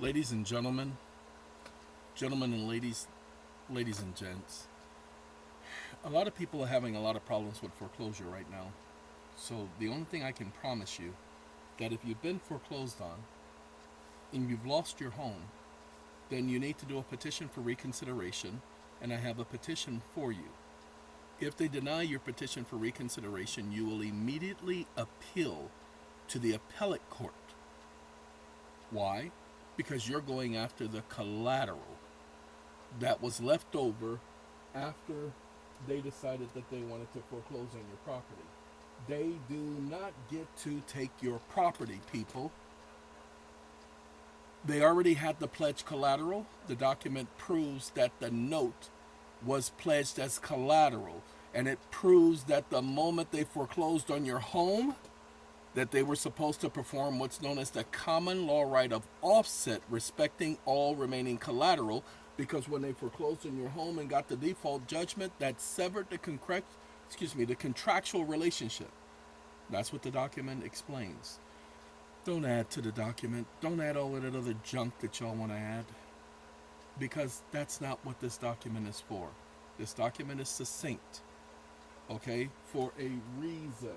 Ladies and gentlemen, gentlemen and ladies, ladies and gents, a lot of people are having a lot of problems with foreclosure right now. So the only thing I can promise you that if you've been foreclosed on and you've lost your home, then you need to do a petition for reconsideration, and I have a petition for you. If they deny your petition for reconsideration, you will immediately appeal to the appellate court. Why? Because you're going after the collateral that was left over after they decided that they wanted to foreclose on your property. They do not get to take your property, people. They already had the pledge collateral. The document proves that the note was pledged as collateral, and it proves that the moment they foreclosed on your home, that they were supposed to perform what's known as the common law right of offset, respecting all remaining collateral, because when they foreclosed on your home and got the default judgment, that severed the contractual relationship. That's what the document explains. Don't add to the document. Don't add all of that other junk that y'all want to add, because that's not what this document is for. This document is succinct, okay, for a reason.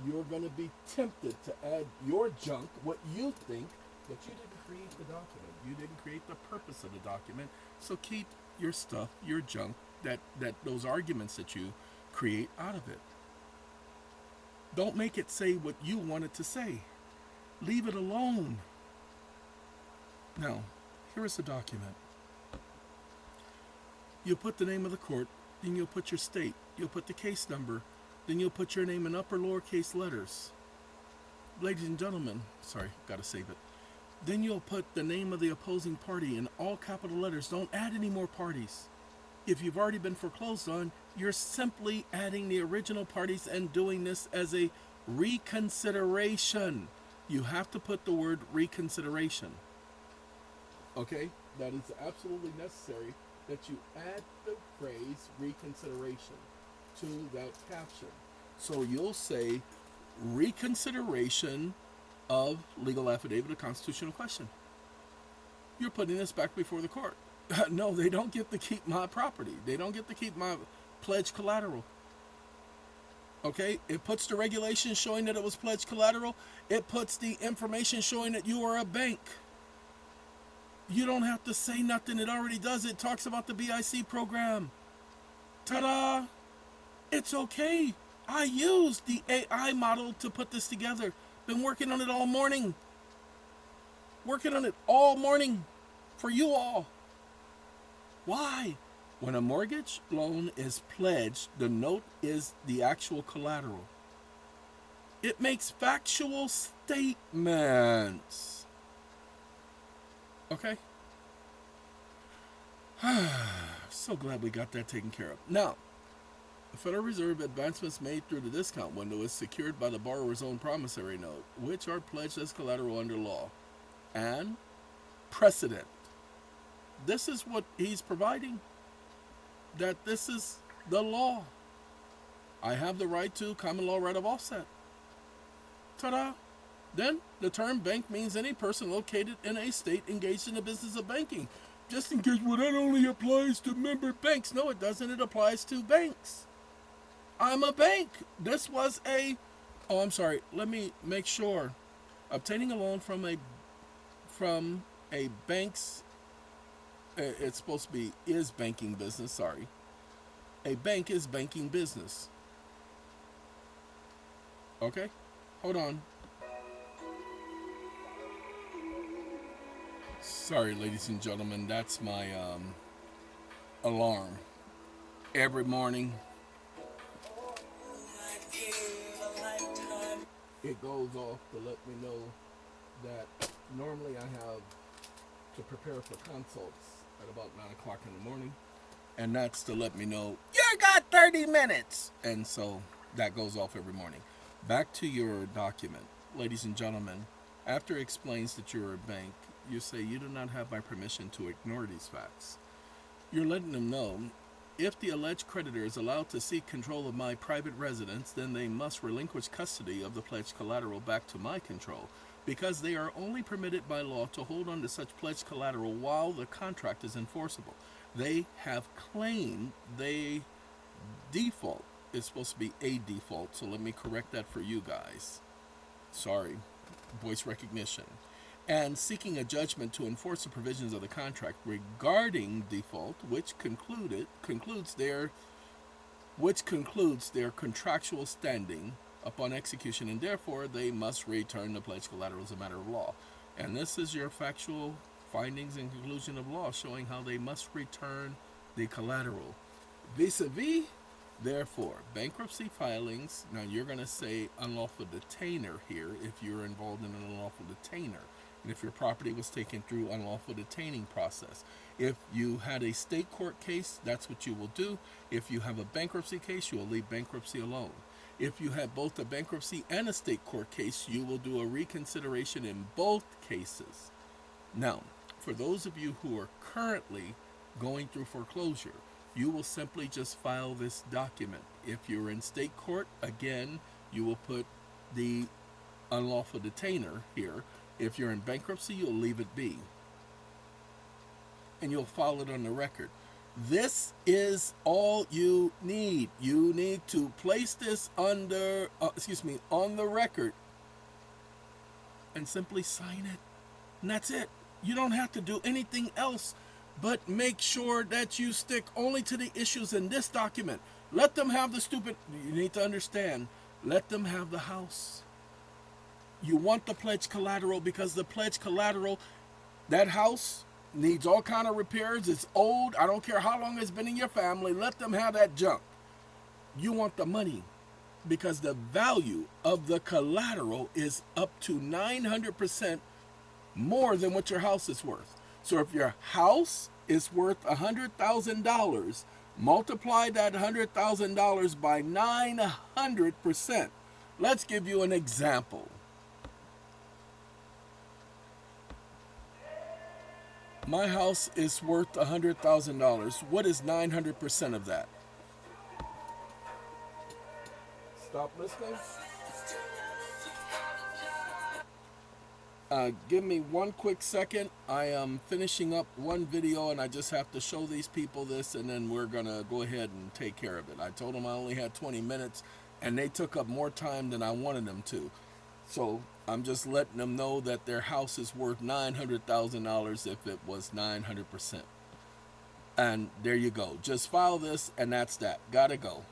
You're going to be tempted to add your junk, what you think, but you didn't create the document. You didn't create the purpose of the document. So keep your stuff, your junk, that those arguments that you create out of it. Don't make it say what you want it to say. Leave it alone. Now, here is the document. You'll put the name of the court, then you'll put your state, you'll put the case number, then you'll put your name in upper lowercase letters. Ladies and gentlemen, sorry, gotta save it. Then you'll put the name of the opposing party in all capital letters. Don't add any more parties. If you've already been foreclosed on, you're simply adding the original parties and doing this as a reconsideration. You have to put the word reconsideration. Okay? That is absolutely necessary that you add the phrase reconsideration to that caption. So you'll say reconsideration of legal affidavit of constitutional question. You're putting this back before the court. No, they don't get to keep my property. They don't get to keep my pledge collateral. Okay, it puts the regulation showing that it was pledged collateral. It puts the information showing that you are a bank. You don't have to say nothing. It already does. It talks about the BIC program. Ta-da! It's okay. I used the AI model to put this together. Been working on it all morning. Working on it all morning for you all. Why? When a mortgage loan is pledged, the note is the actual collateral. It makes factual statements. Okay? So glad we got that taken care of. Now, the Federal Reserve advancements made through the discount window is secured by the borrower's own promissory note, which are pledged as collateral under law and precedent. This is what he's providing, that this is the law. I have the right to common law right of offset. Ta-da! Then, the term bank means any person located in a state engaged in the business of banking. Just in case, well, that only applies to member banks. No, it doesn't. It applies to banks. I'm a bank. This was let me make sure. Obtaining a loan from a bank's, it's supposed to be is banking business, sorry. A bank is banking business. Okay? Hold on. Sorry, ladies and gentlemen, that's my alarm. Every morning, it goes off to let me know that normally I have to prepare for consults at about 9 o'clock in the morning. And that's to let me know, you got 30 minutes. And so that goes off every morning. Back to your document. Ladies and gentlemen, after it explains that you're a bank, you say you do not have my permission to ignore these facts. You're letting them know, if the alleged creditor is allowed to seek control of my private residence, then they must relinquish custody of the pledged collateral back to my control, because they are only permitted by law to hold on to such pledged collateral while the contract is enforceable. They have claimed they default. It's supposed to be a default, so let me correct that for you guys. Sorry, voice recognition. And seeking a judgment to enforce the provisions of the contract regarding default, which concludes their contractual standing upon execution, and therefore they must return the pledged collateral as a matter of law. And this is your factual findings and conclusion of law, showing how they must return the collateral. Vis-a-vis, therefore, bankruptcy filings. Now you're going to say unlawful detainer here if you're involved in an unlawful detainer, and if your property was taken through unlawful detaining process. If you had a state court case, that's what you will do. If you have a bankruptcy case, you will leave bankruptcy alone. If you have both a bankruptcy and a state court case, you will do a reconsideration in both cases. Now, for those of you who are currently going through foreclosure, you will simply just file this document. If you're in state court, again, you will put the unlawful detainer here. If you're in bankruptcy, you'll leave it be. And you'll file it on the record. This is all you need. You need to place this on the record and simply sign it. And that's it. You don't have to do anything else, but make sure that you stick only to the issues in this document. Let them have you need to understand, let them have the house. You want the pledge collateral because the pledge collateral, that house needs all kind of repairs. It's old. I don't care how long it's been in your family. Let them have that junk. You want the money because the value of the collateral is up to 900% more than what your house is worth. So if your house is worth $100,000, multiply that $100,000 by 900%. Let's give you an example. My house is worth $100,000. What is 900% of that? Stop listening. Give me one quick second. I am finishing up one video and I just have to show these people this, and then we're going to go ahead and take care of it. I told them I only had 20 minutes and they took up more time than I wanted them to. So I'm just letting them know that their house is worth $900,000 if it was 900%. And there you go. Just file this and that's that. Gotta go.